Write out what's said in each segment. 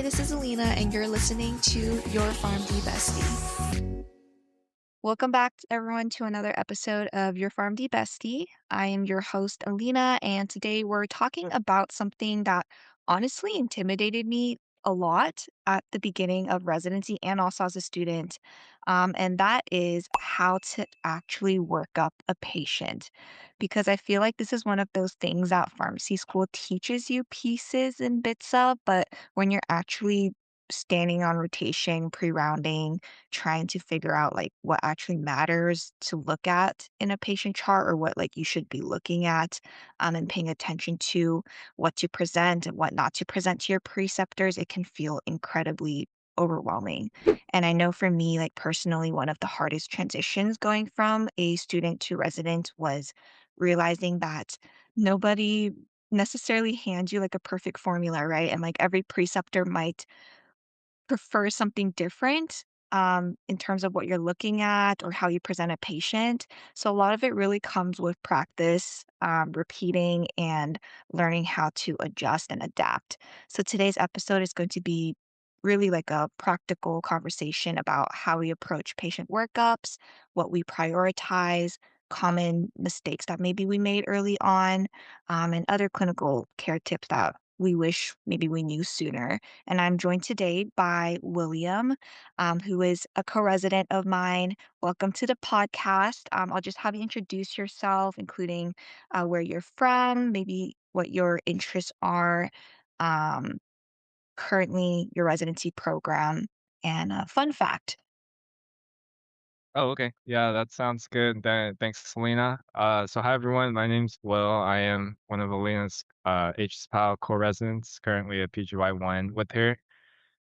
this is Alina, and you're listening to Your PharmD Bestie. Welcome back, everyone, to another episode of Your PharmD Bestie. I am your host, Alina, and today we're talking about something that honestly intimidated me a lot at the beginning of residency and also as a student. And that is how to actually work up a patient. Because I feel like this is one of those things that pharmacy school teaches you pieces and bits of, but when you're actually standing on rotation, pre-rounding, trying to figure out like what actually matters to look at in a patient chart or what like you should be looking at and paying attention to what to present and what not to present to your preceptors, it can feel incredibly overwhelming. And I know for me, like personally, one of the hardest transitions going from a student to resident was realizing that nobody necessarily hands you like a perfect formula, right? And like every preceptor might prefer something different, in terms of what you're looking at or how you present a patient. So a lot of it really comes with practice, repeating and learning how to adjust and adapt. So today's episode is going to be really like a practical conversation about how we approach patient workups, what we prioritize, common mistakes that maybe we made early on, and other clinical care tips that we wish maybe we knew sooner. And I'm joined today by William, who is a co-resident of mine. Welcome to the podcast. I'll just have you introduce yourself, including where you're from, maybe what your interests are, um, currently your residency program, and a fun fact. Oh, okay. Yeah, that sounds good. Thanks, Selena. So hi everyone. My name's Will. I am one of Alina's HSPAL co-residents, currently at PGY1 with her.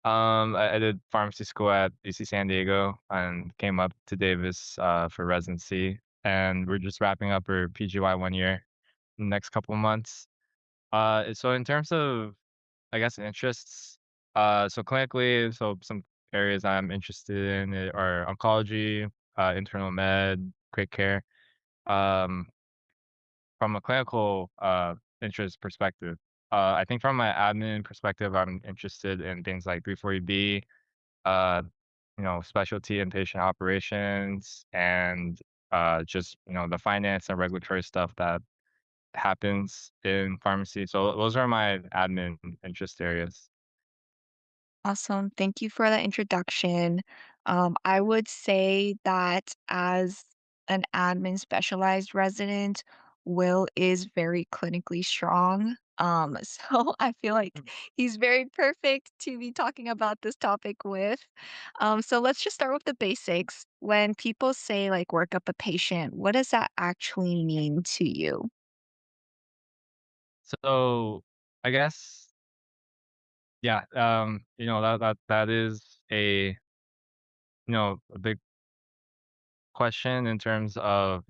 I did pharmacy school at UC San Diego and came up to Davis for residency. And we're just wrapping up our PGY 1 year in the next couple of months. So in terms of, I guess, interests, so clinically, so some areas I'm interested in are oncology, internal med, quick care. Um, from a clinical interest perspective, I think from my admin perspective, I'm interested in things like 340B, uh, specialty and patient operations, and just the finance and regulatory stuff that happens in pharmacy. So those are my admin interest areas. Awesome. Thank you for that introduction. I would say that as an admin specialized resident, Will is very clinically strong. So I feel like he's very perfect to be talking about this topic with. So let's just start with the basics. When people say like work up a patient, what does that actually mean to you? So I guess, yeah, that is a big question in terms of,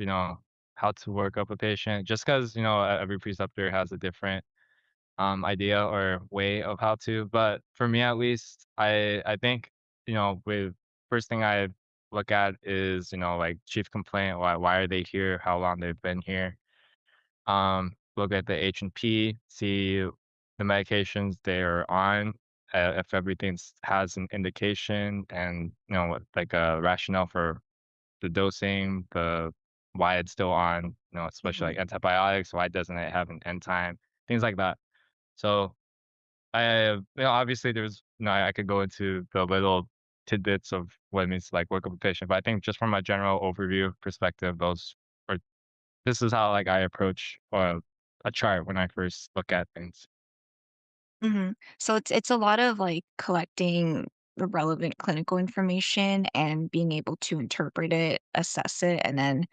how to work up a patient, just because, every preceptor has a different idea or way of how to. But for me at least, I think, with first thing I look at is, like chief complaint, why are they here, how long they've been here. Look at the H&P, see the medications they're on, if everything has an indication and, like a rationale for the dosing, the why it's still on, especially Mhm. like antibiotics, why doesn't it have an end time, things like that. So obviously there's, I could go into the little tidbits of what it means to like work up a patient, but I think just from a general overview perspective, those are this is how, like, I approach, a chart when I first look at things. Mhm. So it's a lot of, like, collecting the relevant clinical information and being able to interpret it, assess it, and then,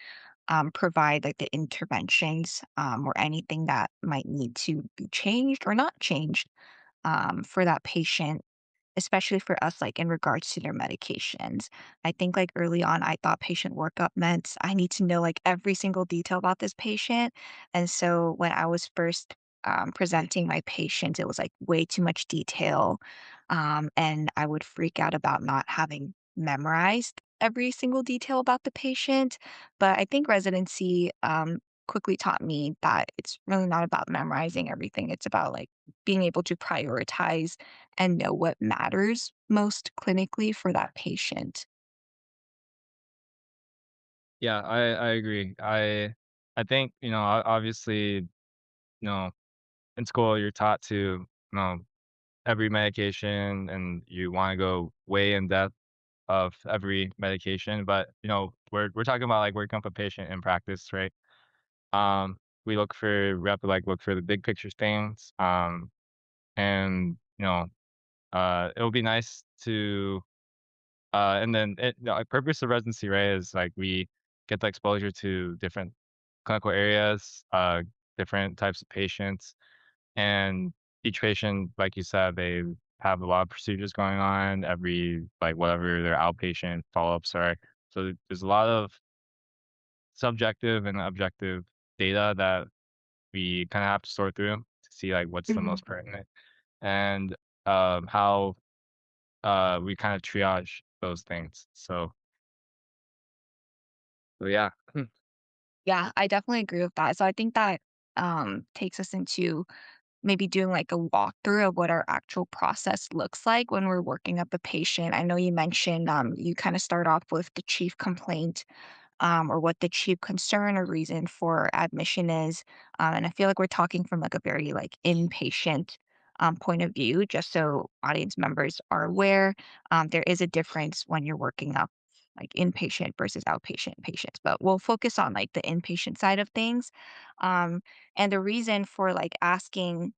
provide, like, the interventions, or anything that might need to be changed or not changed, for that patient, especially for us, like, in regards to their medications. I think, like, early on, I thought patient workup meant I need to know, like, every single detail about this patient, and so when I was first, presenting my patient, it was, like, way too much detail, and I would freak out about not having memorized every single detail about the patient, but I think residency, quickly taught me that it's really not about memorizing everything. It's about like being able to prioritize and know what matters most clinically for that patient. Yeah, I agree. I think, obviously, in school you're taught to, every medication and you wanna go way in depth of every medication, but, we're talking about, like, working up a patient in practice, right? Um, we have to, like, look for the big picture things, and, it'll be nice to and then the purpose of residency, right, is like we get the exposure to different clinical areas, different types of patients, and each patient, like you said, they have a lot of procedures going on every like whatever their outpatient follow-ups are. So there's a lot of subjective and objective data that we kind of have to sort through to see like what's the Mhm. most pertinent and how we kind of triage those things. So yeah. Yeah, I definitely agree with that. So I think that takes us into maybe doing like a walkthrough of what our actual process looks like when we're working up a patient. I know you mentioned you kind of start off with the chief complaint or what the chief concern or reason for admission is. And I feel like we're talking from like a very like inpatient point of view, just so audience members are aware. There is a difference when you're working up like inpatient versus outpatient patients, but we'll focus on like the inpatient side of things. Um, and the reason for like asking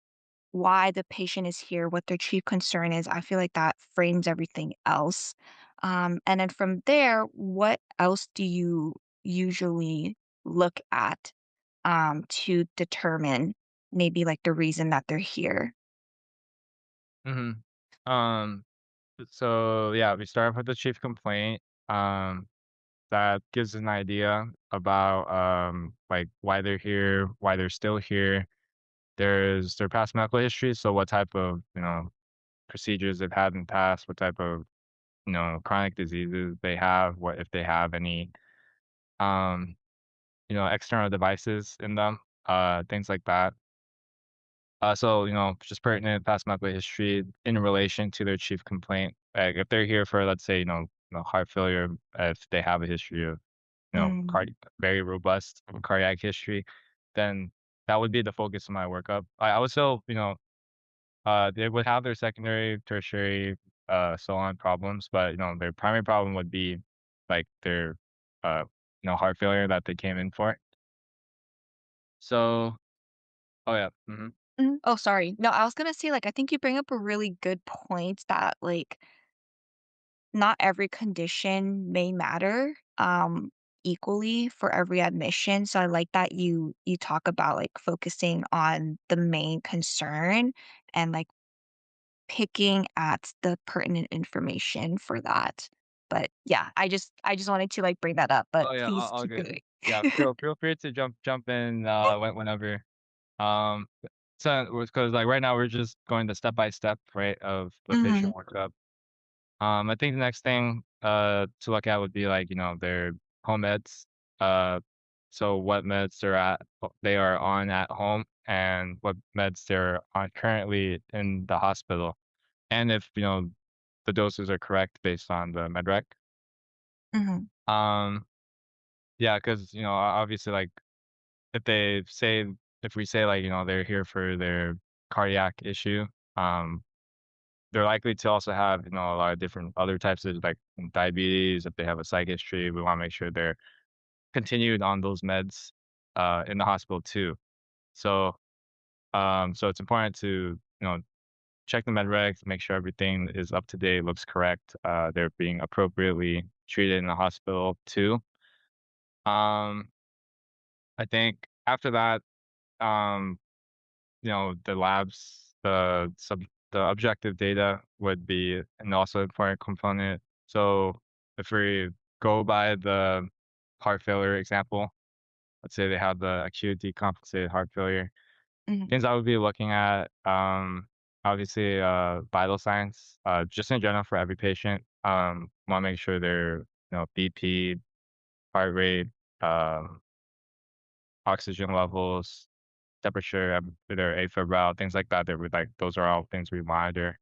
why the patient is here, what their chief concern is. I feel like that frames everything else. And then from there, what else do you usually look at to determine maybe like the reason that they're here? Mhm. Um, so yeah, we start off with the chief complaint. That gives an idea about like why they're here, why they're still here. There's their past medical history, so what type of, procedures they've had in the past, what type of, chronic diseases they have, what if they have any um, external devices in them, things like that. So, just pertinent past medical history in relation to their chief complaint. Like if they're here for, let's say, heart failure, if they have a history of, Mm, very robust cardiac history, then that would be the focus of my workup. I also, they would have their secondary, tertiary, so on problems, but their primary problem would be like their, uh, heart failure that they came in for. So, oh yeah, mhm. Oh, sorry. No, I was gonna say, like, I think you bring up a really good point that, like, not every condition may matter equally for every admission. So I like that you talk about like focusing on the main concern and like picking at the pertinent information for that. But yeah, I just wanted to like bring that up, but oh yeah, please all keep good. going. Yeah, feel free to jump in whenever. Um, so because like right now we're just going the step by step, right, of the Mhm, patient workup. I think the next thing to look at would be like, their home meds. Uh so what meds they are on at home and what meds they're on currently in the hospital. And if, the doses are correct based on the med rec. mhm, Um yeah, because obviously like if they say if we say like, they're here for their cardiac issue, um they're likely to also have, a lot of different other types of, like, diabetes. If they have a psych history, we wanna make sure they're continued on those meds, in the hospital too. So, so it's important to, check the med regs, make sure everything is up to date, looks correct, they're being appropriately treated in the hospital too. Um, I think after that, um the labs, the objective data would be an also important component. So if we go by the heart failure example, let's say they have the acute decompensated heart failure, mhm, things I would be looking at, obviously, vital signs, just in general for every patient. Want to make sure their, BP, heart rate, um, oxygen levels, temperature, their afebrile, things like that. They would like those are all things we monitor.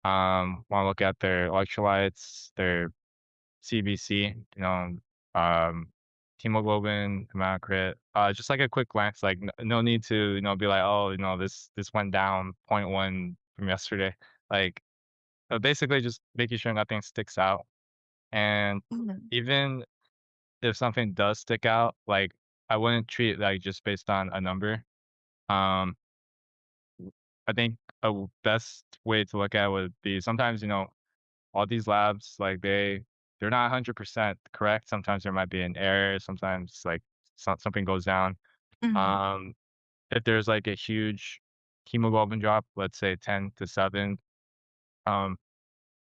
Wanna look at their electrolytes, their CBC, um, hemoglobin, hematocrit, just like a quick glance, like no need to, be like, oh, this went down point 0.1 from yesterday. Like basically just making sure nothing sticks out. And Mhm. even if something does stick out, like I wouldn't treat it like just based on a number. Um, I think best way to look at it would be sometimes, all these labs, like they're not 100% correct. Sometimes there might be an error. Sometimes like something goes down. Mhm. Um, if there's like a huge hemoglobin drop, let's say 10 to 7, um,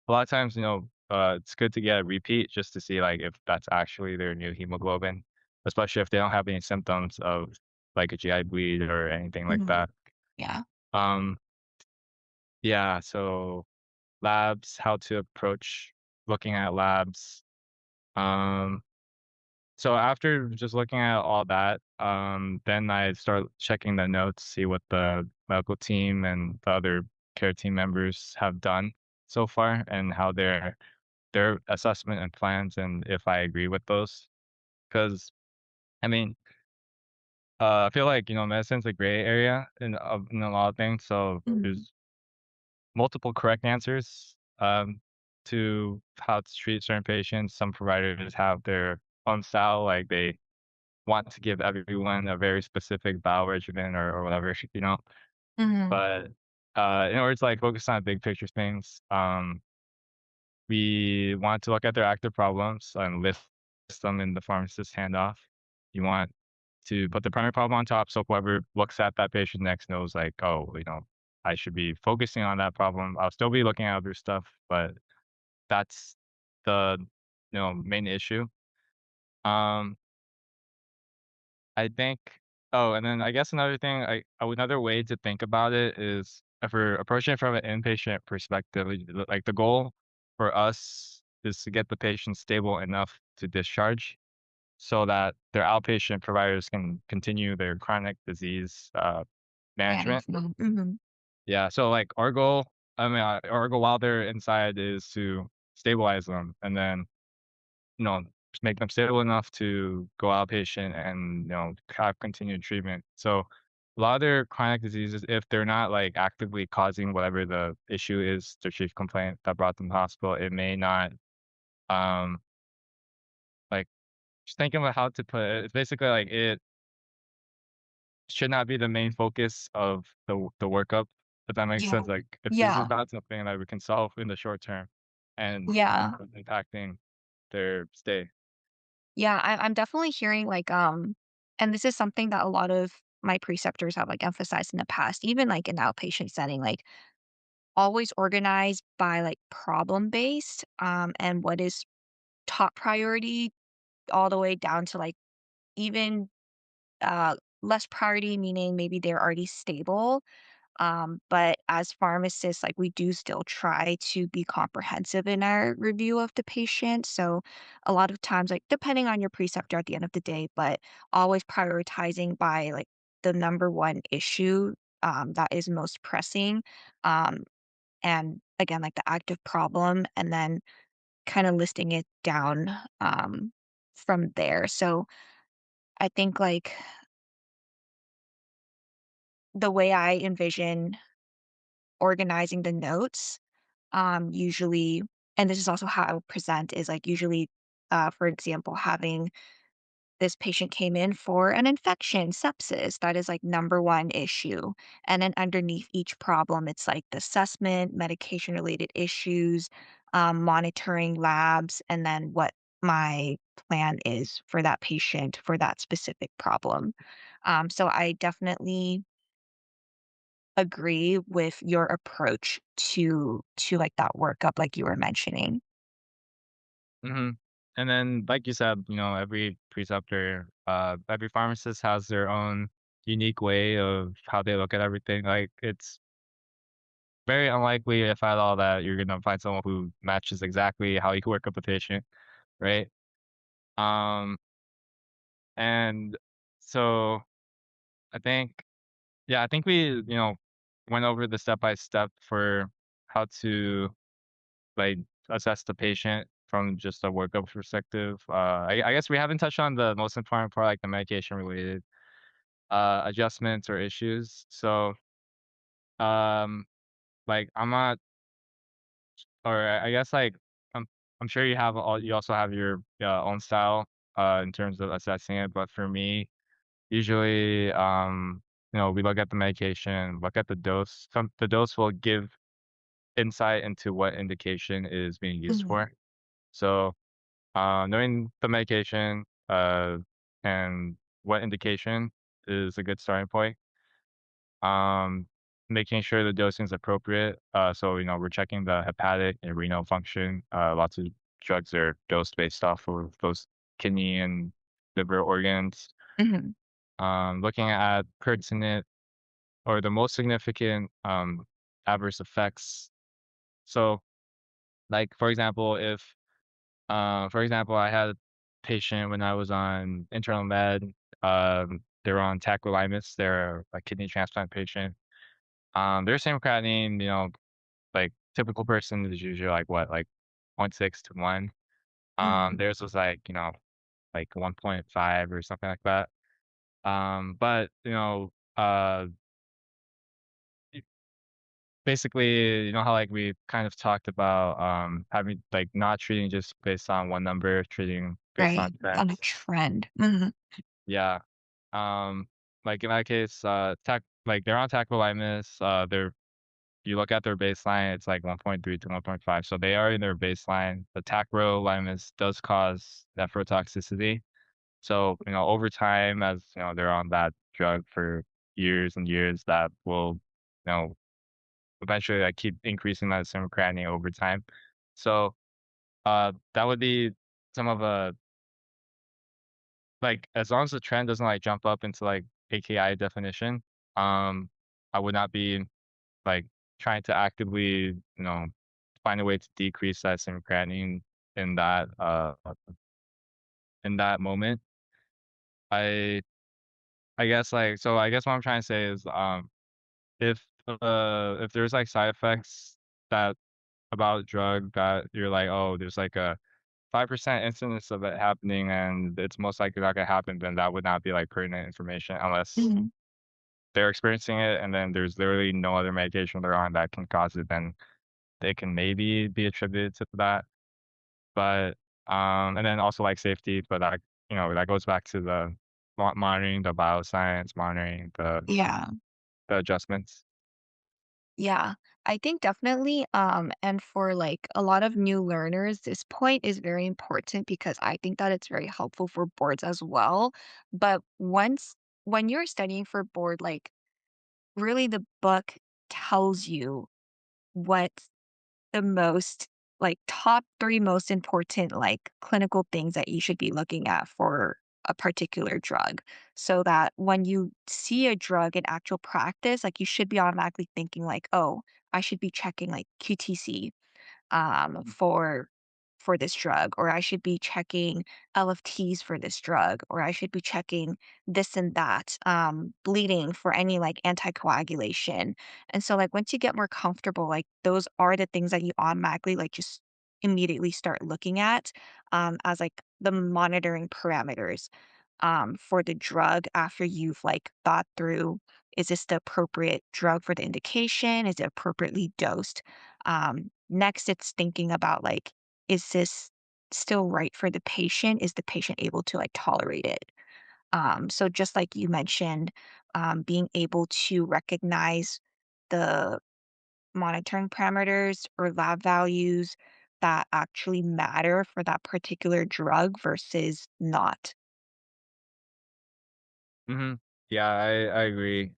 a lot of times, it's good to get a repeat just to see like if that's actually their new hemoglobin, especially if they don't have any symptoms of like a GI bleed or anything like Mhm. that. Yeah. Um, yeah, so labs, how to approach looking at labs. Um, so after just looking at all that, then I start checking the notes, see what the medical team and the other care team members have done so far and how their assessment and plans and if I agree with those. Because I mean, I feel like medicine's a gray area in a lot of things. So Mhm. there's multiple correct answers to how to treat certain patients. Some providers have their own style, like they want to give everyone a very specific bowel regimen or whatever, Mhm. But in order to like focus on big picture things, we want to look at their active problems and list them in the pharmacist handoff. You want to put the primary problem on top so whoever looks at that patient next knows like, oh, I should be focusing on that problem. I'll still be looking at other stuff, but that's the main issue. Um, I think and then I guess another thing another way to think about it is if we're approaching it from an inpatient perspective, like the goal for us is to get the patient stable enough to discharge so that their outpatient providers can continue their chronic disease management. Management. Mhm. Yeah, so like our goal while they're inside is to stabilize them and then just make them stable enough to go outpatient and, have continued treatment. So a lot of their chronic diseases, if they're not like actively causing whatever the issue is, their chief complaint that brought them to the hospital, it may not, um, like just thinking about how to put it, it's basically like it should not be the main focus of the workup, if that makes Yeah. sense. Like if this is Yeah. not something that we can solve in the short term and Yeah. impacting their stay. Yeah, I'm definitely hearing like and this is something that a lot of my preceptors have like emphasized in the past, even like in the outpatient setting, like always organized by like problem based and what is top priority all the way down to like even less priority, meaning maybe they're already stable. But as pharmacists, like we do still try to be comprehensive in our review of the patient. So a lot of times, like depending on your preceptor at the end of the day, but always prioritizing by like the number one issue that is most pressing. Um, and again, like the active problem, and then kind of listing it down from there. So I think like the way I envision organizing the notes, usually, and this is also how I would present is like usually, for example, having this patient came in for an infection, sepsis, that is like number one issue. And then underneath each problem, it's like the assessment, medication related issues, monitoring labs, and then what my plan is for that patient for that specific problem. So I definitely agree with your approach to like that workup like you were mentioning. Mhm. And then, like you said, every preceptor, every pharmacist has their own unique way of how they look at everything. Like, it's very unlikely, if at all, that you're gonna find someone who matches exactly how you work up a patient, right? Um, and So I think, yeah, I think we, went over the step by step for how to like assess the patient from just a workup perspective. I guess we haven't touched on the most important part, like the medication related adjustments or issues. So, um, like I'm not, or I guess like I'm sure you also have your own style in terms of assessing it. But for me, usually, we look at the medication, look at the dose. The dose will give insight into what indication is being used Mhm, for. So, knowing the medication and what indication is a good starting point. Um, Making sure the dosing is appropriate. So we're checking the hepatic and renal function. Lots of drugs are dosed based off of those kidney and liver organs. mhm, Looking at pertinent or the most significant adverse effects. So, like for example, I had a patient when I was on internal med. They were on tacrolimus. They're a kidney transplant patient. Their same creatinine, like typical person is usually like what, like 0.6 to 1. mhm. Theirs was like, like 1.5 or something like that. But y- basically, you know how like we kind of talked about having like not treating just based on one number, treating based on Right, on a trends. trend. Mhm, Yeah. Um, like in that case, they're on tacrolimus. You look at their baseline, it's like 1.3 to 1.5. So they are in their baseline. The tacrolimus does cause nephrotoxicity. So, over time, as they're on that drug for years and years, that will, eventually like keep increasing that serum creatinine over time. So, that would be some of a like as long as the trend doesn't like jump up into like AKI definition, um, I would not be like trying to actively, find a way to decrease that serum creatinine in that moment. I I guess like so I guess what I'm trying to say is if there's like side effects that about a drug that you're like, oh, there's like a 5% incidence of it happening and it's most likely not gonna happen, then that would not be like pertinent information unless mhm. they're experiencing it and then there's literally no other medication they're on that can cause it, then they can maybe be attributed to that. But, and then also, like, safety, but that goes back to the monitoring the bioscience, monitoring Yeah. the adjustments. Yeah, I think definitely, and for like a lot of new learners, this point is very important because I think that it's very helpful for boards as well. But when you're studying for board, like really the book tells you what the most like top 3 most important like clinical things that you should be looking at for a particular drug so that when you see a drug in actual practice, like you should be automatically thinking like, "Oh, I should be checking like QTC Mhm, for this drug, or I should be checking LFTs for this drug, or I should be checking this and that, bleeding for any like anticoagulation." And so like once you get more comfortable, like those are the things that you automatically like just immediately start looking at as like the monitoring parameters for the drug after you've like thought through, is this the appropriate drug for the indication? Is it appropriately dosed? Next, it's thinking about like, is this still right for the patient? Is the patient able to like tolerate it? So just like you mentioned, being able to recognize the monitoring parameters or lab values that actually matter for that particular drug versus not. mhm. Yeah, I agree.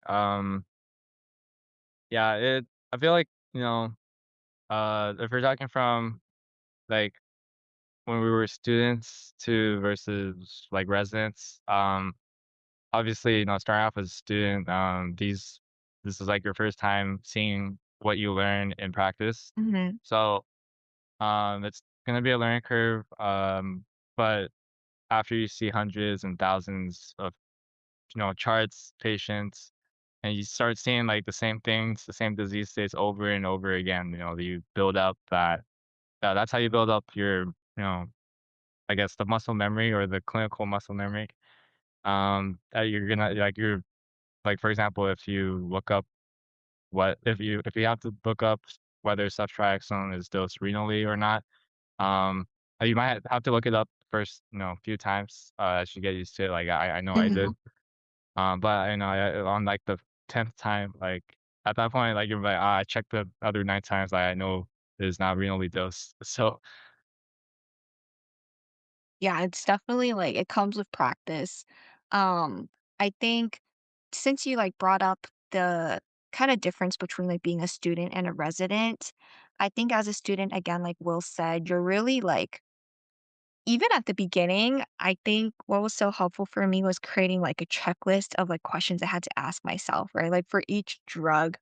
Yeah, I feel like, if we're talking from, like, when we were students to versus, like, residents, obviously, starting off as a student, this is, like, your first time seeing what you learn in practice. Mhm. So, it's gonna be a learning curve, but after you see hundreds and thousands of charts patients, and you start seeing like the same things, the same disease states over and over again. You build up that's how you build up your, I guess the muscle memory or the clinical muscle memory. That you're gonna like you're like for example, if you look up what if you have to look up whether ceftriaxone is dosed renally or not, um, you might have to look it up first, a few times, as you get used to it. Like I know I did. Mhm. But on like the 10th time, like at that point, like you're like, I checked the other 9 times, like I know it is not renally dosed. So, Yeah, it's definitely like it comes with practice. I think since you like brought up the kind of difference between like being a student and a resident, I think as a student, again, like Will said, you're really like, even at the beginning, I think what was so helpful for me was creating like a checklist of like questions I had to ask myself, right? Like for each drug,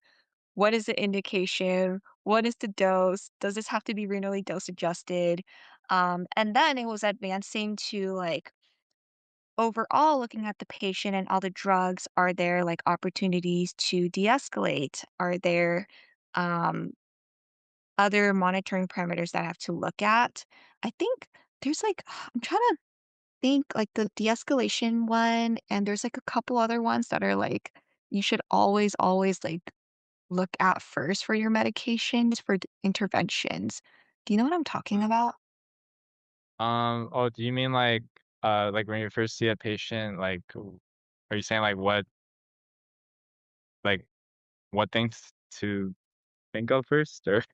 what is the indication? What is the dose? Does this have to be renally dose adjusted? And then it was advancing to like overall looking at the patient and all the drugs. Are there like opportunities to de-escalate? Are there um, other monitoring parameters that I have to look at? I think there's like, I'm trying to think like the de-escalation one, and there's like a couple other ones that are like, you should always like look at first for your medications for interventions. Do you know what I'm talking mm, about? oh, do you mean like when you first see a patient, are you saying like what things to think of first, or?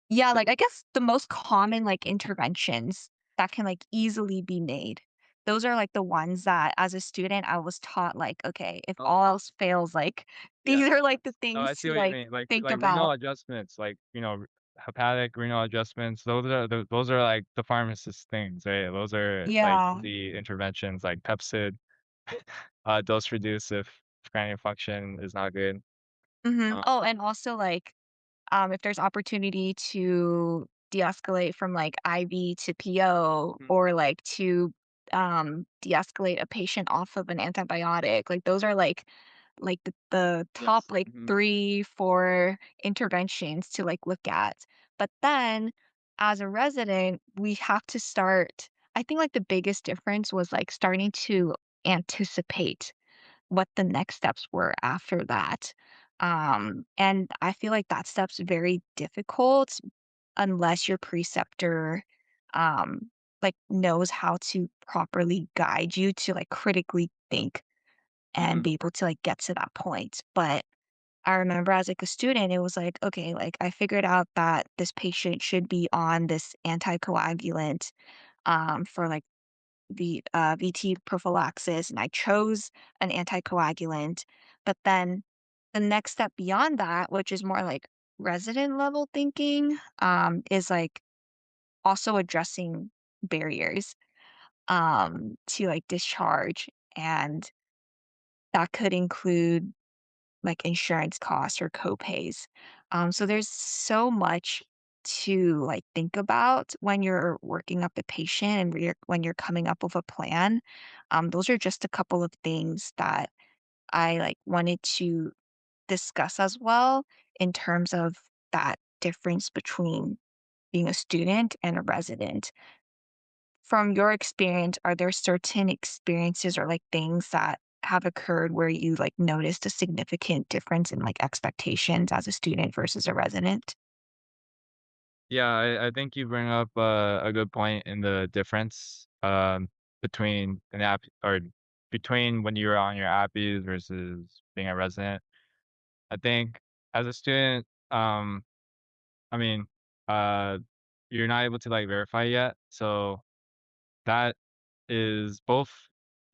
Yeah, like I guess the most common like interventions that can like easily be made. Those are like the ones that as a student I was taught like, okay, if Oh, all else fails, like yeah. these are like the Oh, I things see to what you like mean. Like think like renal about. adjustments, like, hepatic renal adjustments, those are like the pharmacist things, right? Those are like Yeah. the interventions like Pepsid, dose reduce if granule function is not good. Mhm. Uh, Oh, and also like if there's opportunity to de-escalate from like IV to PO mhm. or like to de-escalate a patient off of an antibiotic, like those are like the top Yes. like Mhm. 3, 4 interventions to like look at. But then as a resident, we have to start, I think like the biggest difference was like starting to anticipate what the next steps were after that. And I feel like that step's very difficult unless your preceptor, like knows how to properly guide you to like critically think and Mhm. be able to like get to that point. But I remember as like a student, it was like, okay, like I figured out that this patient should be on this anticoagulant for like VT prophylaxis, and I chose an anticoagulant. But then the next step beyond that, which is more like resident level thinking, is like also addressing barriers to like discharge. And that could include like insurance costs or copays. So there's so much to like think about when you're working up a patient and when you're coming up with a plan. Those are just a couple of things that I like wanted to discuss as well in terms of that difference between being a student and a resident. From your experience, are there certain experiences or like things that have occurred where you like noticed a significant difference in like expectations as a student versus a resident? Yeah, I think you bring up a good point in the difference, between an app or between when you were on your appies versus being a resident. I think as a student, I mean, uh, you're not able to like verify yet, so that is both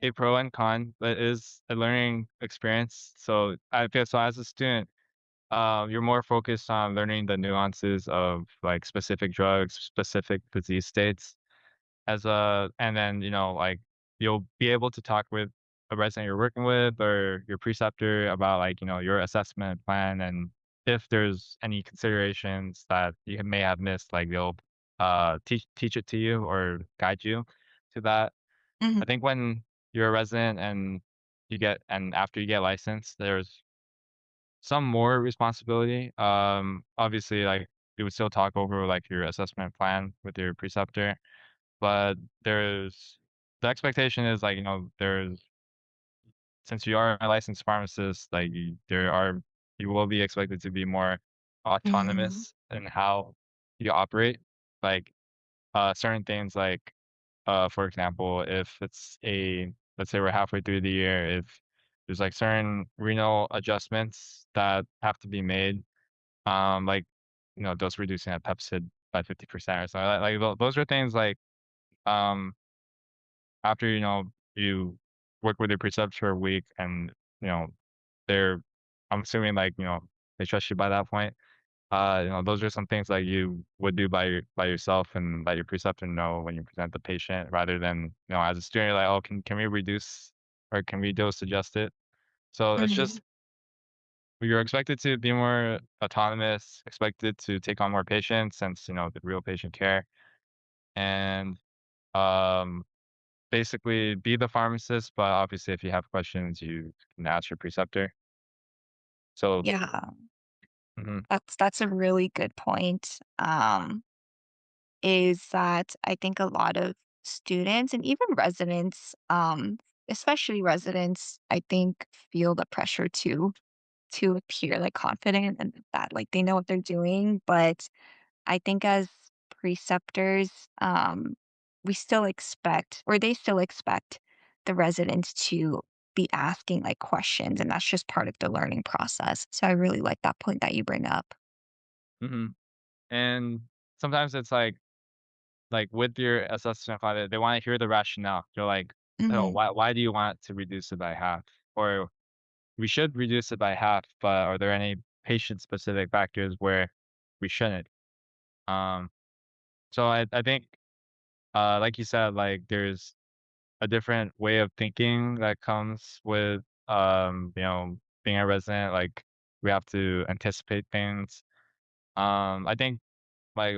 a pro and con, but it is a learning experience. So I feel so as a student, you're more focused on learning the nuances of like specific drugs, specific disease states. And then, like you'll be able to talk with a resident you're working with or your preceptor about like, your assessment plan, and if there's any considerations that you may have missed, like they'll teach it to you or guide you to that. I Mhm. think when you're a resident and you get and after you get licensed, there's some more responsibility. Obviously, like, you would still talk over, like, your assessment plan with your preceptor, but there's the expectation is, like, there's since you are a licensed pharmacist, like, you will be expected to be more Mhm. autonomous in how you operate. Like, certain things like, for example, if it's a let's say we're halfway through the year, if there's, like, certain renal adjustments that have to be made, like, dose reducing a Pepsid by 50% or something, those are things like, um, after, you work with your preceptor for a week and, you know, they're I'm assuming, like, they trust you by that point. Those are some things that you would do by yourself and let your preceptor know when you present the patient rather than, as a student, you're like, "Oh, can we reduce or can we dose adjust it?" So it's Mhm. just you're expected to be more autonomous, expected to take on more patients since, the real patient care, and, um, basically be the pharmacist, but obviously if you have questions, you can ask your preceptor. So Yeah, mhm, that's a really good point. Is that I think a lot of students and even residents, especially residents, I think feel the pressure to appear like confident and that like they know what they're doing. But I think as preceptors, we still expect or they still expect the residents to be asking like questions, and that's just part of the learning process. So I really like that point that you bring up. mhm, and sometimes it's like, with your assessment plan, they wanna hear the rationale. They're like, "Oh, Hmm. why do you want to reduce it by half?" Or, "We should reduce it by half, but are there any patient-specific factors where we shouldn't?" Um, so I think, like you said, like, there's a different way of thinking that comes with, being a resident, like, we have to anticipate things. I think, my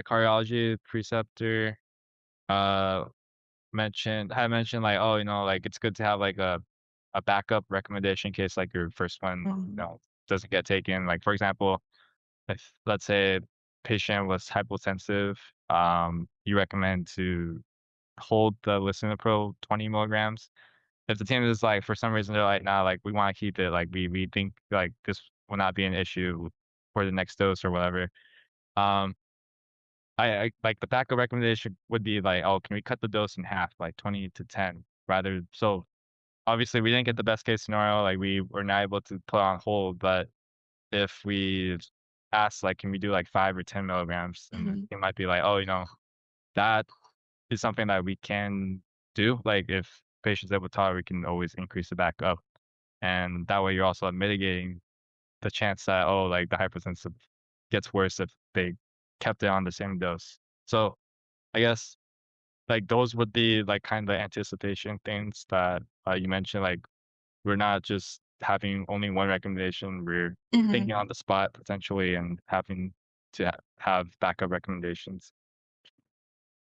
cardiology preceptor, uh mentioned like, "Oh, like, it's good to have, like, a backup recommendation in case, like, your first one, Hmm. doesn't get taken." Like, for example, if, let's say, patient was hypotensive, you recommend to hold the lisinopril 20 milligrams. If the team is like, for some reason, they're like, "Nah, like, we wanna keep it, like, we think, like, this will not be an issue for the next dose," or whatever, um, I like, the backup recommendation would be like, "Oh, can we cut the dose in half, like 20 to 10?" Rather so, obviously, we didn't get the best case scenario, like, we were not able to put on hold, but if we asked, like, "Can we do, like, 5 or 10 milligrams?" And Hmm. it might be like, "Oh, that is something that we can do." Like, if patient's able to tolerate, we can always increase it back up, and that way you're also mitigating the chance that, oh, like, the hypertensive gets worse if they kept it on the same dose. So, I guess, like, those would be, like, kinda anticipation things that, you mentioned, like, we're not just having only one recommendation, we're Hmm. thinking on the spot potentially and having to have backup recommendations.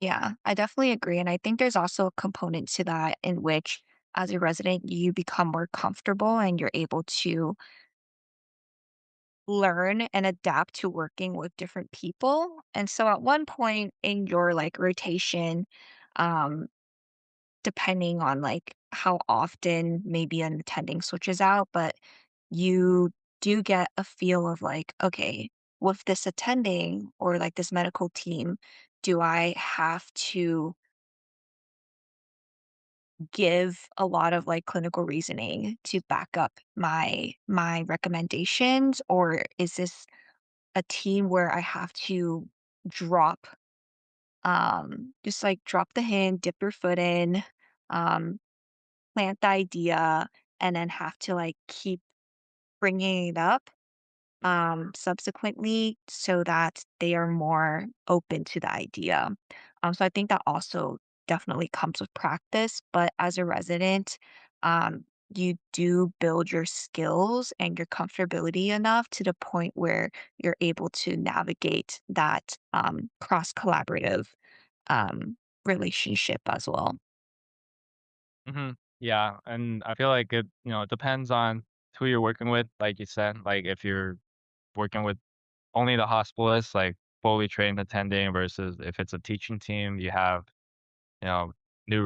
Yeah, I definitely agree. And I think there's also a component to that in which, as a resident, you become more comfortable and you're able to learn and adapt to working with different people. And so at one point in your like rotation, um, depending on like how often maybe an attending switches out, but you do get a feel of like, okay, with this attending or like this medical team, do I have to give a lot of like clinical reasoning to back up my recommendations, or is this a team where I have to drop just like drop the hint, dip your foot in, um plant the idea, and then have to like keep bringing it up subsequently so that they are more open to the idea. So I think that also definitely comes with practice, but as a resident, um, you do build your skills and your comfortability enough to the point where you're able to navigate that cross collaborative um, relationship as well. Mhm. Yeah, and I feel like it depends on who you're working with, like you said. Like, if you're working with only the hospitalists, like, fully trained attending versus if it's a teaching team, you have, you know, new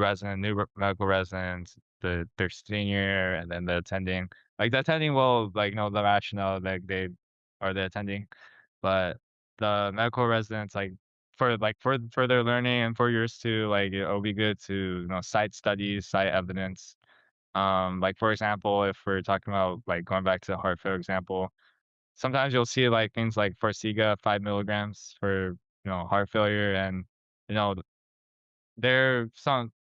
medical residents, their senior, and then the attending. Like, the attending will, like, know the rationale, like, they are the attending, but the medical residents, like, for their learning and for yours too, like, it'll be good to, cite studies, cite evidence. Like, for example, if we're talking about, like, going back to the heart failure example, sometimes you'll see, like, things like Farxiga 5 milligrams for, heart failure, and, you know, there some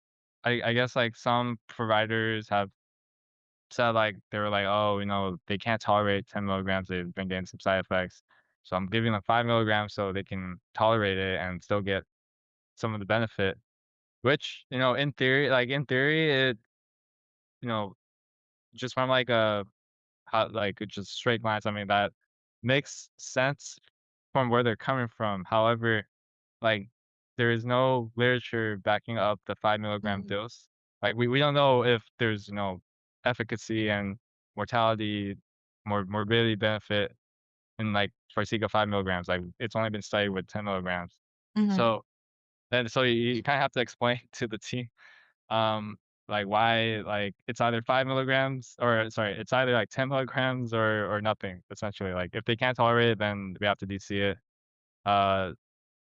I guess, like, some providers have said, like, they were like, "Oh, they can't tolerate 10 milligrams, they've been getting some side effects, so I'm giving them 5 milligrams so they can tolerate it and still get some of the benefit," which, in theory, it you know, just from, like, a how like, just straight lines, I mean, that makes sense from where they're coming from. However, like, there is no literature backing up the 5 milligram Mhm, dose. Like, we don't know if there's, efficacy and mortality, morbidity benefit in, like, Farxiga 5 milligrams. Like, it's only been studied with 10 milligrams. mhm, So so you kinda have to explain to the team, um, like, why, like, it's either 5 milligrams, or sorry, it's either, like, 10 milligrams or nothing, essentially. Like, if they can't tolerate it, then we have to DC it. Uh,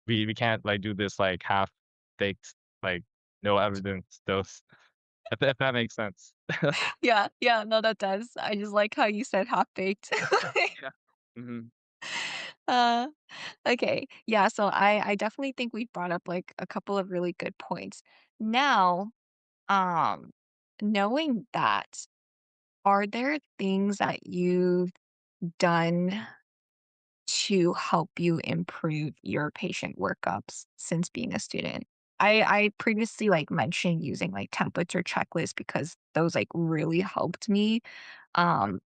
we can't, like, do this, like, half-baked, like, no evidence dose, if that makes sense. yeah, yeah, no, that does. I just like how you said half-baked. Yeah. Mhm, Uh, okay. Yeah, so I definitely think we brought up, like, a couple of really good points. Now, um, knowing that, are there things that you've done to help you improve your patient workups since being a student? I previously, like, mentioned using, like, templates or checklists because those, like, really helped me.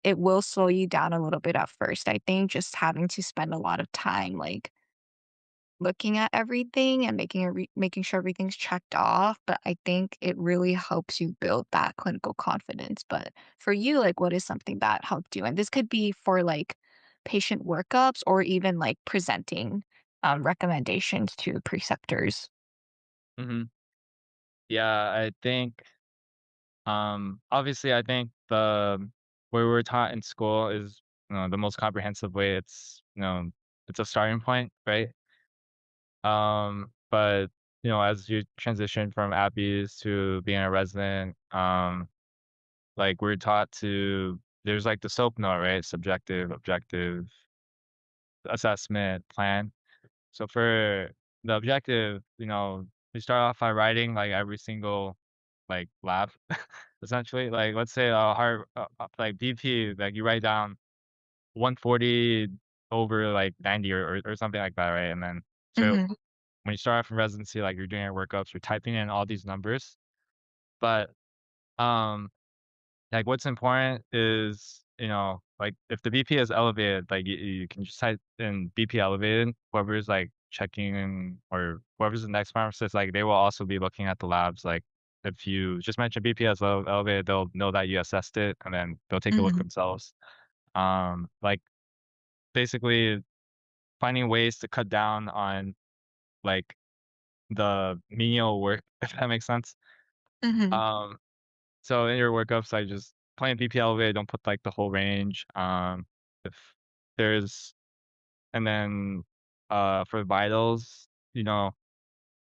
It will slow you down a little bit at first, I think, just having to spend a lot of time, like, looking at everything and making sure everything's checked off, but I think it really helps you build that clinical confidence. But for you, like, what is something that helped you? And this could be for, like, patient workups or even, like, presenting, recommendations to preceptors. mhm. Yeah, I think, obviously, I think the where we're taught in school is, the most comprehensive way. It's a starting point, right? But, as you transition from APPEs to being a resident, like, we're taught to there's, like, the SOAP note, right? Subjective, objective, assessment, plan. So for the objective, we start off by writing, like, every single, like, lab, essentially. Like, let's say a heart, like, BP, like, you write down 140 over, like, 90, or something like that, right? And then so Mhm, when you start off in residency, like, you're doing your workups, you're typing in all these numbers, but, um like, what's important is, like, if the BP is elevated, like, you can just type in BP elevated, whoever's, like, checking, or whoever's the next pharmacist, like, they will also be looking at the labs, like, if you just mention BP as elevated, they'll know that you assessed it, and then they'll take a look mhm, themselves. Like, basically finding ways to cut down on, like, the menial work, if that makes sense. mhm, Um So in your workups, I just plain BP elevated, don't put, like, the whole range. If there's and then, for vitals,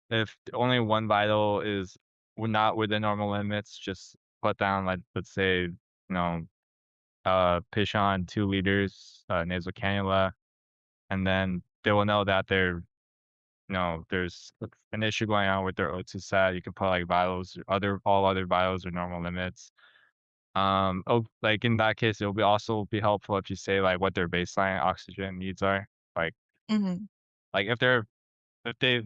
if only one vital is not within normal limits, just put down, like, let's say, patient on 2 liters, nasal cannula, and then they will know that there's an issue going on with their O2 sat. You can put, like, vitals, all other vitals are normal limits. Like, in that case, it'll be helpful if you say, like, what their baseline oxygen needs are. Like mhm, like, if they've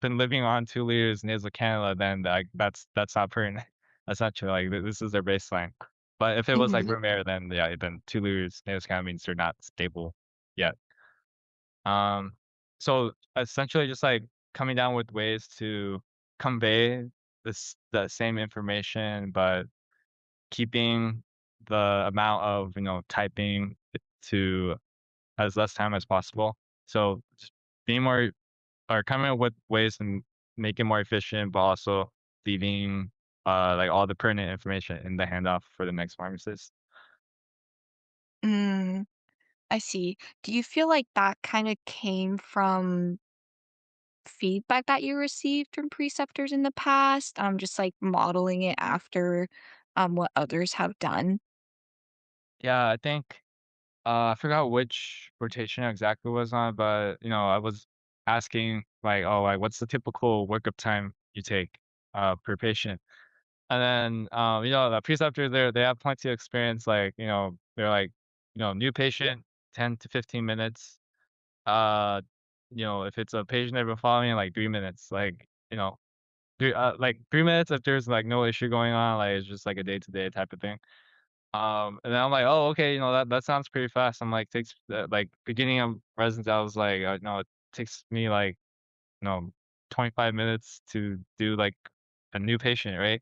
been living on 2 liters nasal cannula, then, like, that's not pertinent, essentially, like, this is their baseline. But if it was, like, mhm, room air, then, yeah, then 2 liters nasal cannula means they're not stable yet. Um, so, essentially, just, like, coming down with ways to convey the same information, but keeping the amount of, typing to as less time as possible. So just being more or coming up with ways to make it more efficient, but also leaving like all the pertinent information in the handoff for the next pharmacist. Mm, I see. Do you feel like that kind of came from feedback that you received from preceptors in the past? Just like modeling it after what others have done? Yeah, I think I forgot which rotation exactly was on, but I was asking like, oh, like what's the typical workup time you take per patient? And then the preceptors there, they have plenty of experience, like, they're like, new patient, 10 to 15 minutes. Uh, if it's a patient they've been following, like 3 minutes, like, 3 minutes if there's like no issue going on, like it's just like a day-to-day type of thing. And then I'm like, "Oh, okay, that sounds pretty fast." I'm like, takes like beginning of residence, I was like, no, it takes me like, you know, 25 minutes to do like a new patient, right?"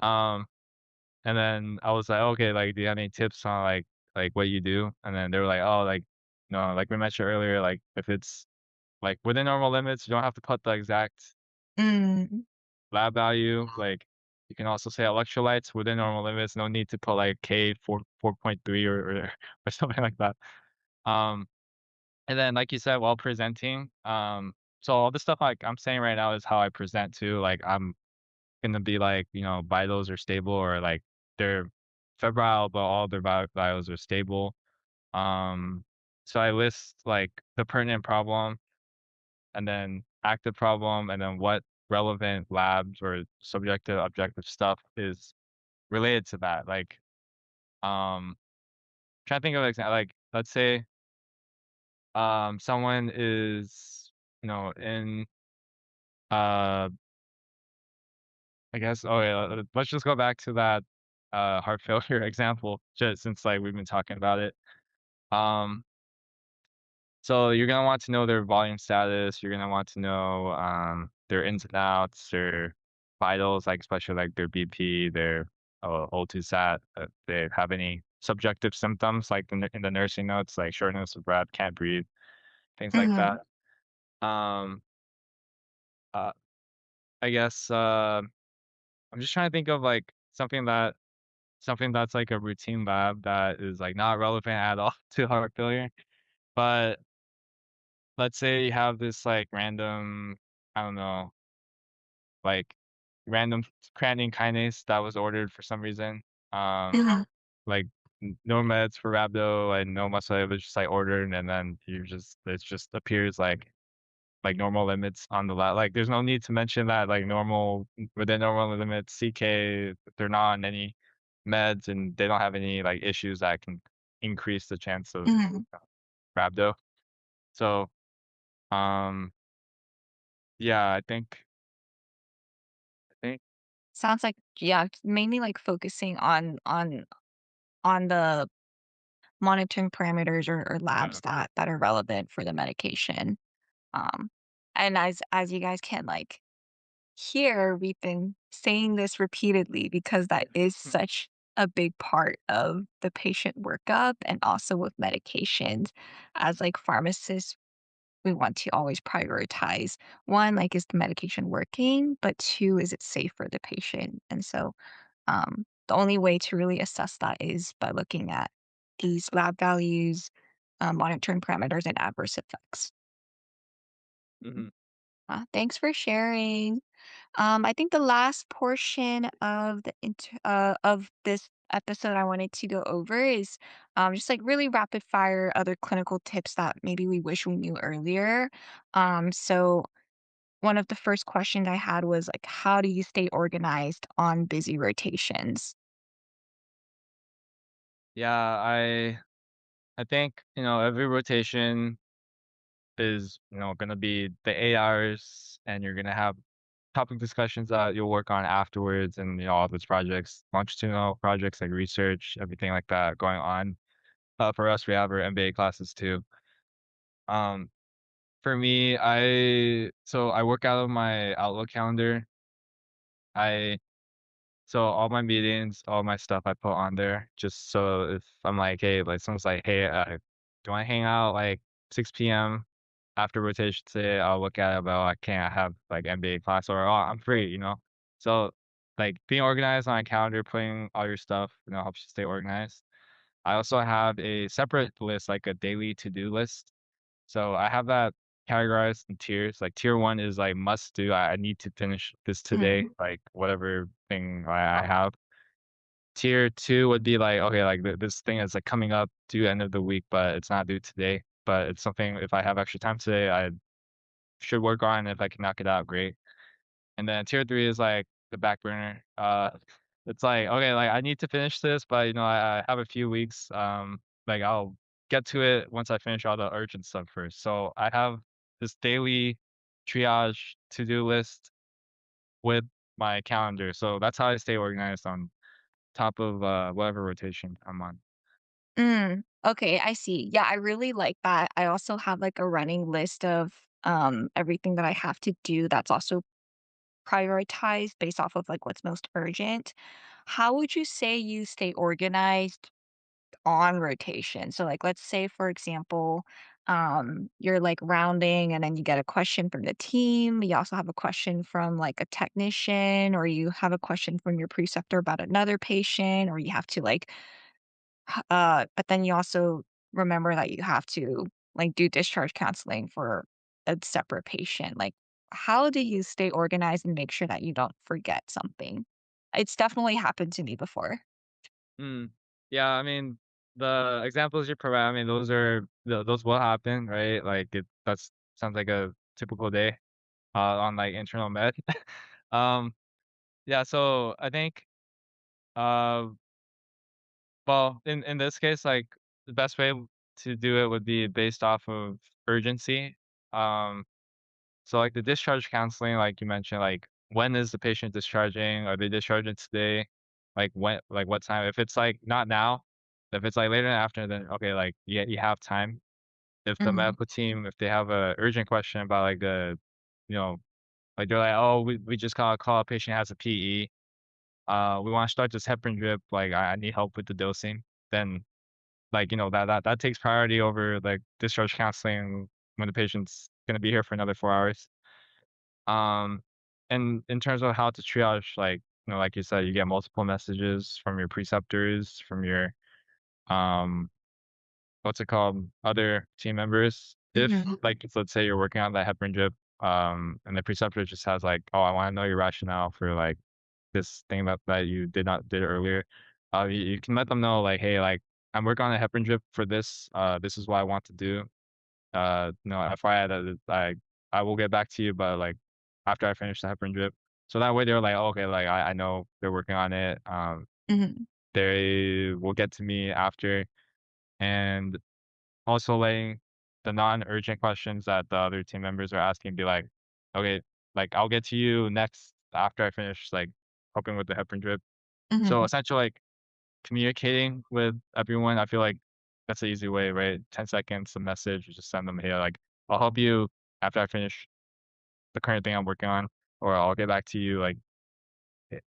Um, and then I was like, "Okay, like, do you have any tips on like what you do?" And then they were like, "Oh, like, like we mentioned earlier, like if it's like within normal limits, you don't have to put the exact Mm, lab value. Like you can also say electrolytes within normal limits. No need to put like K 4.3 or or something like that. Um, and then like you said, while presenting, so all the stuff like I'm saying right now is how I present too. Like I'm gonna be like, vitals are stable or like they're febrile, but all their vitals are stable. Um, so I list like the pertinent problem and then active problem, and then what relevant labs or subjective, objective stuff is related to that. Like, trying to think of an example. Like, let's say, someone is, in, uh, I guess. Oh yeah, let's just go back to that heart failure example, just since like we've been talking about it. Um, So you're gonna want to know their volume status. You're gonna want to know their ins and outs, their vitals, like especially like their BP, their O2 sat. If they have any subjective symptoms, like in the nursing notes, like shortness of breath, can't breathe, things like mhm, that. Um, uh, I guess I'm just trying to think of like something that's like a routine lab that is like not relevant at all to heart failure, but let's say you have this like random, I don't know, like random creatine kinase that was ordered for some reason. Um, mhm, like no meds for rhabdo and no muscle. It was just like ordered, and then it just appears like normal limits on the lab. Like there's no need to mention that like normal within normal limits. CK, if they're not on any meds and they don't have any like issues that can increase the chance of mhm. uh, rhabdo. So um yeah, I think Sounds like, yeah, mainly like focusing on the monitoring parameters or uh, labs that are relevant for the medication. Um, and as you guys can like hear, we've been saying this repeatedly because that is such a big part of the patient workup and also with medications. As like pharmacists, we want to always prioritize one, like, is the medication working? But two, is it safe for the patient? And so the only way to really assess that is by looking at these lab values, monitoring parameters, and adverse effects. mhm. Thanks for sharing. I think the last portion of of this episode I wanted to go over is just like really rapid fire other clinical tips that maybe we wish we knew earlier. So one of the first questions I had was like, how do you stay organized on busy rotations? Yeah, I think, every rotation is, gonna be the 8 hours, and you're gonna have topic discussions that you'll work on afterwards, and, all those projects, longitudinal projects like research, everything like that going on. For us, we have our MBA classes too. Um, for me, I work out of my Outlook calendar. I So all my meetings, all my stuff I put on there just so if I'm like, hey, like someone's like, hey, do I hang out like 6 p.m. after rotation today? I'll look at it, but I can't have like MBA class or oh, I'm free, you know? So like being organized on a calendar, putting all your stuff, helps you stay organized. I also have a separate list, like a daily to-do list. So I have that categorized in tiers. Like tier one is like must do. I need to finish this today, Mhm, like whatever thing I have. Tier two would be like, okay, like this thing is like coming up due end of the week, but it's not due today. But it's something if I have extra time today, I should work on. If I can knock it out, great. And then tier 3 is, like, the back burner. It's like, "Okay, like, I need to finish this, but, I have a few weeks, like, I'll get to it once I finish all the urgent stuff first." So, I have this daily triage to-do list with my calendar, so that's how I stay organized on top of, whatever rotation I'm on. okay, I see. Yeah, I really like that. I also have, like, a running list of, everything that I have to do that's also prioritized based off of, like, what's most urgent. How would you say you stay organized on rotation? So, like, let's say, for example, you're, like, rounding and then you get a question from the team. You also have a question from, like, a technician, or you have a question from your preceptor about another patient, or you have to, like, but then you also remember that you have to, like, do discharge counseling for a separate patient. Like, how do you stay organized and make sure that you don't forget something? It's definitely happened to me before. Mm. Yeah, I mean, the examples you provide, I mean, those will happen, right? Like, that's sounds like a typical day, on, like, internal med. Um Yeah, so I think, uh, well, in this case, like the best way to do it would be based off of urgency. Um, so like the discharge counseling, like you mentioned, like when is the patient discharging? Are they discharging today? Like when, like what time? If it's like not now, if it's like later in the afternoon, then okay, like yeah, you have time. If the Mhm, medical team, if they have a urgent question about like you know, like they're like, oh, we just got a call, a patient has a PE. We wanna start this heparin drip, like, I need help with the dosing, then, like, that takes priority over, like, discharge counseling when the patient's gonna be here for another 4 hours. Um, and in terms of how to triage, like, like you said, you get multiple messages from your preceptors, from your, um, what's it called, other team members. If, mhm, like, let's say you're working on that heparin drip, and the preceptor just has, like, "Oh, I wanna know your rationale for, like, this thing that you did earlier, you can let them know like, "Hey, like, I'm working on a heparin drip for this, this is what I want to do. FYI that I will get back to you, but, like, after I finish the heparin drip." So that way they're like, "Oh, okay, like, I know they're working on it, mhm, they will get to me after." And also letting the non-urgent questions that the other team members are asking be like, "Okay, like, I'll get to you next after I finish, like, helping with the heparin drip." So mhm, essentially, like, communicating with everyone, I feel like that's the easy way, right? 10 seconds, a message, you just send them, "Hey, like, I'll help you after I finish the current thing I'm working on, or I'll get back to you, like,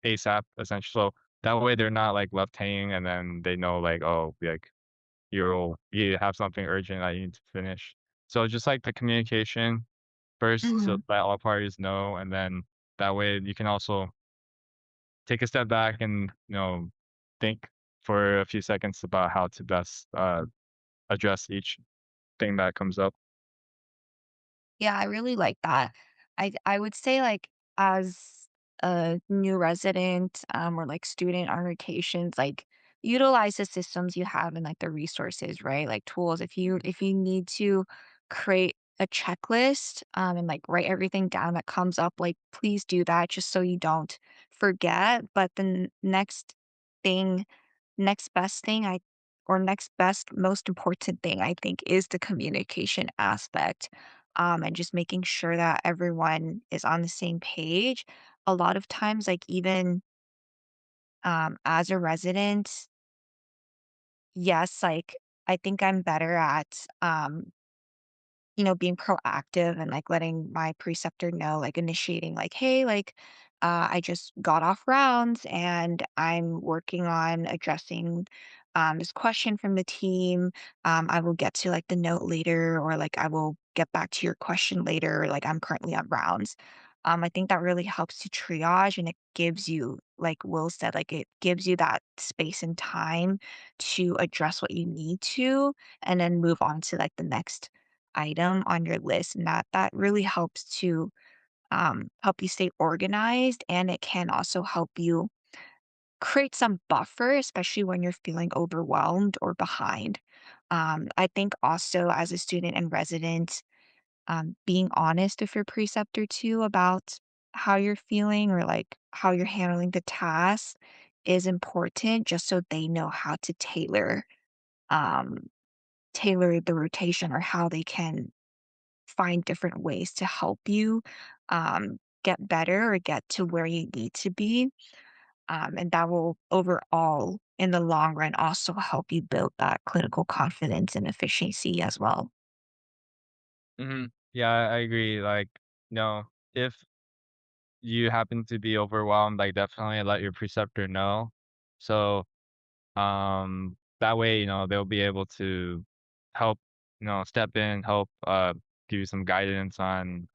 ASAP," essentially. So that way they're not, like, left hanging, and then they know, like, oh, like, you have something urgent that you need to finish. So just, like, the communication first so mhm. that all parties know, and then that way you can also take a step back and, think for a few seconds about how to best, address each thing that comes up. Yeah, I really like that. I would say, like, as a new resident, or, like, student on rotations, like, utilize the systems you have and, like, the resources, right? Like, tools. If you need to create a checklist, and, like, write everything down that comes up, like, please do that just so you don't forget. But the thing next best thing I or next best most important thing I think is the communication aspect, and just making sure that everyone is on the same page. A lot of times, like, even, as a resident, yes, like, I think I'm better at, being proactive and, like, letting my preceptor know, like, initiating, like, "Hey, like, I just got off rounds and I'm working on addressing this question from the team. I will get to like the note later, or like I will get back to your question later. Like I'm currently on rounds. I think that really helps to triage, and it gives you, like Will said, like it gives you that space and time to address what you need to, and then move on to like the next item on your list. And that really helps to help you stay organized, and it can also help you create some buffer, especially when you're feeling overwhelmed or behind. I think also as a student and resident, being honest with your preceptor too about how you're feeling or like how you're handling the task is important, just so they know how to um, tailor the rotation, or how they can find different ways to help you get better or get to where you need to be. And that will overall, in the long run, also help you build that clinical confidence and efficiency as well. Yeah, I agree. Like, if you happen to be overwhelmed, like definitely let your preceptor know. So, that way, they'll be able to help, step in, help give you some guidance on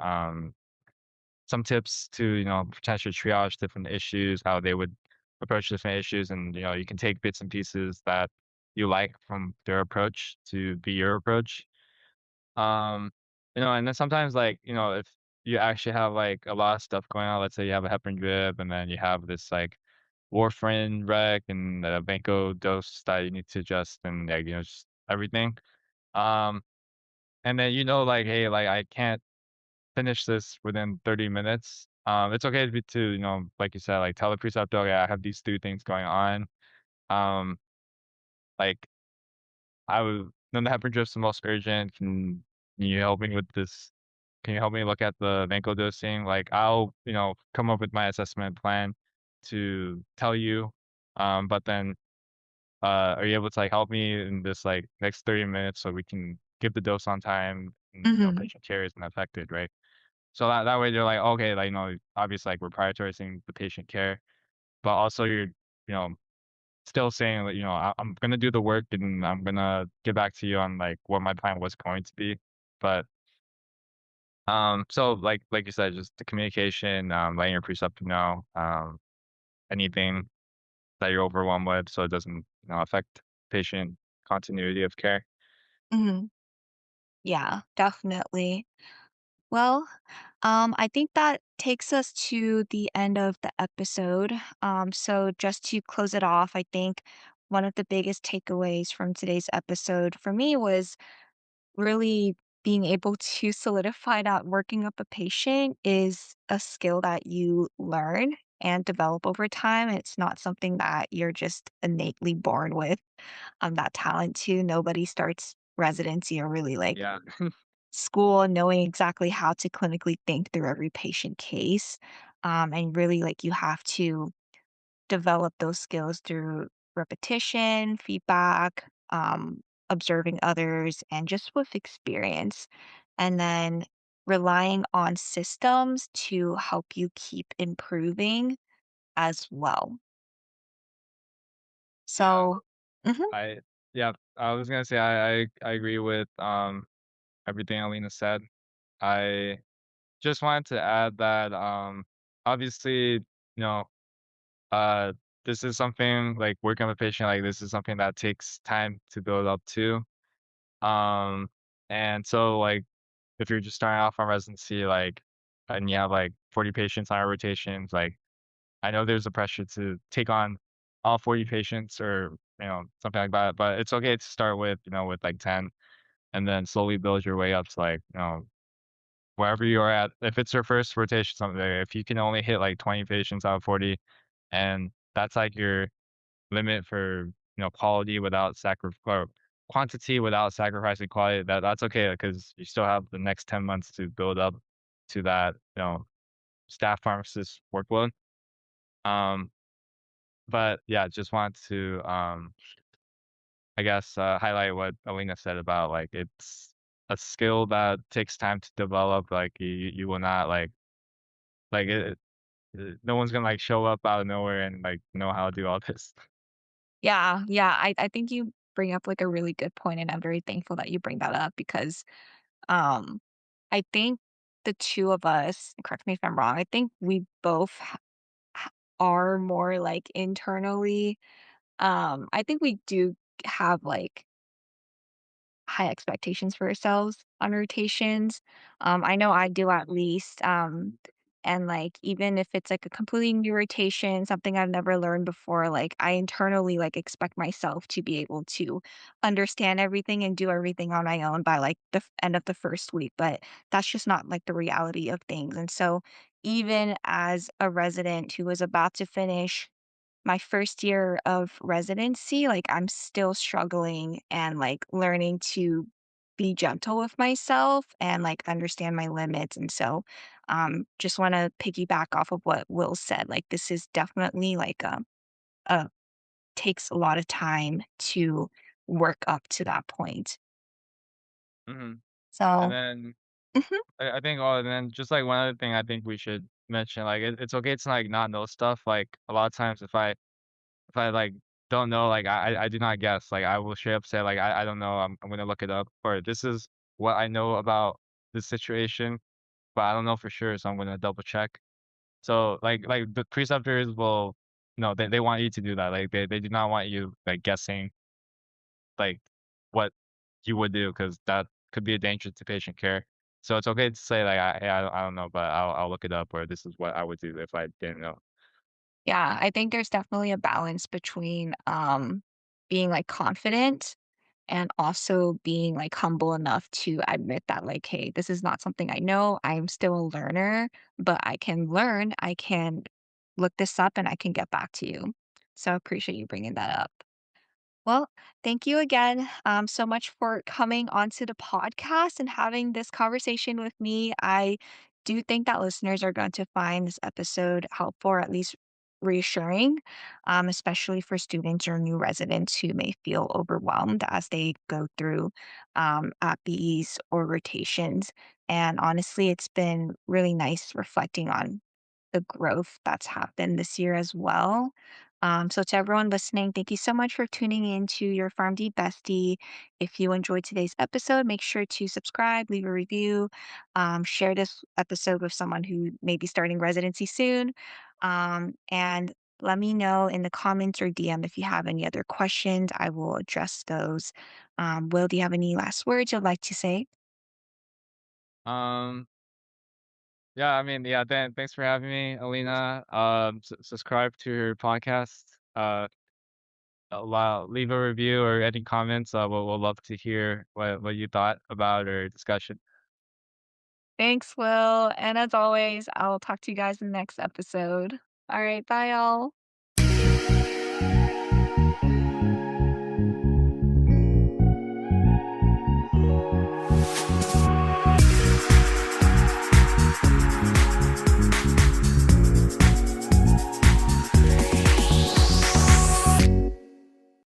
some tips to, potentially triage different issues, how they would approach different issues. And, you can take bits and pieces that you like from their approach to be your approach. Um, and then sometimes like, if you actually have like a lot of stuff going on, let's say you have a heparin drip and then you have this like warfarin rec and a Vanco dose that you need to adjust and like, just everything. Um, and then like, hey, like I can't finish this within 30 minutes. It's okay to, like you said, like tell the preceptor, okay, I have these three things going on. Um, like I would then the heparin drip's the most urgent. Can you help me with this? Can you help me look at the Vanco dosing? Like I'll, come up with my assessment plan to tell you. But then are you able to like help me in this like next 30 minutes so we can give the dose on time and Hmm. patient care isn't affected, right? So that way they're like, okay, like, obviously like we're prioritizing the patient care, but also you're, still saying that, I'm gonna do the work and I'm gonna get back to you on like what my plan was going to be. But so like you said, just the communication, letting your preceptor know, anything that you're overwhelmed with so it doesn't, affect patient continuity of care. Hmm. Yeah, definitely. Well, I think that takes us to the end of the episode. So just to close it off, I think one of the biggest takeaways from today's episode for me was really being able to solidify that working up a patient is a skill that you learn and develop over time. It's not something that you're just innately born with. That talent too. Nobody starts residency or really like Yeah. school knowing exactly how to clinically think through every patient case. And really, like, you have to develop those skills through repetition, feedback, observing others, and just with experience. And then relying on systems to help you keep improving as well. Yeah. So, mhm, I yeah, I was gonna say I agree with everything Alina said. I just wanted to add that obviously, know, uh this is something like working with a patient, like this is something that takes time to build up to. Um and so like if you're just starting off on residency, like and you have like 40 patients on our rotations, like I know there's a pressure to take on all 40 patients or something like that, but it's okay to start with, with like 10 and then slowly build your way up to like, wherever you are at. If it's your first rotation, something if you can only hit like 20 patients out of 40, and that's like your limit for quality without or quantity without sacrificing quality, that's okay because you still have the next 10 months to build up to that staff pharmacist workload. Um, but yeah, just want to I guess highlight what Alina said about like it's a skill that takes time to develop. Like you will not like it. no one's gonna like show up out of nowhere and like know how to do all this. Yeah, yeah, I think you bring up, like, a really good point, and I'm very thankful that you bring that up because, um, I think the 2 of us, correct me if I'm wrong, I think we both ha are more, like, internally, I think we do have, like, high expectations for ourselves on rotations. I know I do at least. And like even if it's like a completely new rotation, something I've never learned before, like I internally like expect myself to be able to understand everything and do everything on my own by like the end of the first week. But that's just not like the reality of things. And so even as a resident who was about to finish my first year of residency, like, I'm still struggling and, like, learning to be gentle with myself and, like, understand my limits, and so, just wanna piggyback off of what Will said, like, this is definitely, like, a takes a lot of time to work up to that point. Mhm. And So then mhm, I think, oh, and then just like one other thing I think we should mention, like it's okay to like not know stuff. Like a lot of times, if I like don't know, like I do not guess. Like I will straight up say like I don't know. I'm gonna look it up, or this is what I know about this situation, but I don't know for sure, so I'm gonna double check. So like the preceptors will no, they want you to do that. Like they do not want you like guessing like what you would do because that could be a danger to patient care. So it's okay to say like hey, I don't know, but I'll look it up, or this is what I would do if I didn't know. yeah, I think there's definitely a balance between, being, like, confident and also being like humble enough to admit that like, hey, this is not something I know. I'm still a learner, but I can learn. I can look this up and I can get back to you. So I appreciate you bringing that up. Well, thank you again so much for coming onto the podcast and having this conversation with me. I do think that listeners are going to find this episode helpful or at least reassuring, especially for students or new residents who may feel overwhelmed as they go through APPEs or rotations. And honestly, it's been really nice reflecting on the growth that's happened this year as well. So to everyone listening, thank you so much for tuning in to your PharmD Bestie. If you enjoyed today's episode, make sure to subscribe, leave a review, share this episode with someone who may be starting residency soon, and let me know in the comments or DM if you have any other questions. I will address those. Will, do you have any last words you'd like to say? Um, yeah, I mean, yeah, thanks for having me, Alina. Subscribe to her podcast. Leave a review or any comments. We'll love to hear what you thought about our discussion. Thanks, Will. And as always, I'll talk to you guys in the next episode. All right. Bye, y'all.